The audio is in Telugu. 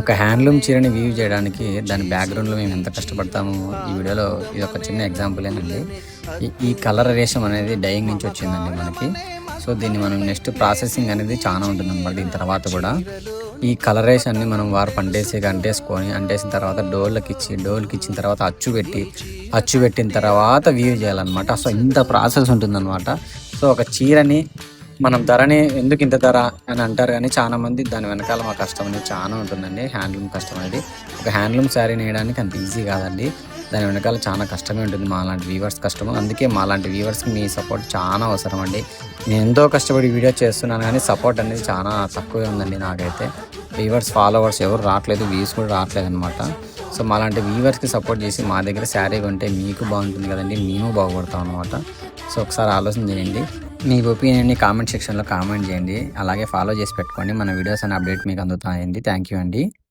ఒక హ్యాండ్లూమ్ చీరని వ్యూ చేయడానికి దాని బ్యాక్గ్రౌండ్లో మేము ఎంత కష్టపడతామో ఈ వీడియోలో ఇది ఒక చిన్న ఎగ్జాంపుల్ ఏనండి. ఈ కలర్ రేషం అనేది డైయింగ్ నుంచి వచ్చిందండి మనకి. సో దీన్ని మనం నెక్స్ట్ ప్రాసెసింగ్ అనేది చాలా ఉంటుంది అన్నమాట. దీని తర్వాత కూడా ఈ కలరేషన్ని మనం వారు అంటేసిన తర్వాత డోర్లకి ఇచ్చిన తర్వాత అచ్చు పెట్టిన తర్వాత వ్యూ చేయాలన్నమాట. సో ఇంత ప్రాసెస్ ఉంటుందన్నమాట. సో ఒక చీరని మనం ధరని ఎందుకు ఇంత ధర అని అంటారు, కానీ చాలా మంది దాని వెనకాల మా కష్టం అనేది చాలా ఉంటుందండి. హ్యాండ్లూమ్ కష్టం అనేది ఒక హ్యాండ్లూమ్ శారీ నేయడానికి అంత ఈజీ కాదండి. దాని వెనకాల చాలా కష్టమే ఉంటుంది. మాలాంటి వ్యూవర్స్ కష్టము. అందుకే మాలాంటి వ్యూవర్స్కి మీ సపోర్ట్ చాలా అవసరం అండి. నేను ఎంతో కష్టపడి వీడియో చేస్తున్నాను, కానీ సపోర్ట్ అనేది చాలా తక్కువే ఉందండి. నాకైతే వ్యూవర్స్ ఫాలోవర్స్ ఎవరు రావట్లేదు, వ్యూస్ కూడా రావట్లేదు అనమాట. సో మాలాంటి వ్యూవర్స్కి సపోర్ట్ చేసి మా దగ్గర శారీ కొంటే మీకు బాగుంటుంది కదండి, మేము బాగుపడతాం అనమాట. సో ఒకసారి ఆలోచన చేయండి. మీ ఒపీనియన్ని కామెంట్ సెక్షన్లో కామెంట్ చేయండి. అలాగే ఫాలో చేసి పెట్టుకోండి. మన వీడియోస్ అనే అప్డేట్ మీకు అందుతాయండి. థ్యాంక్ యూ అండి.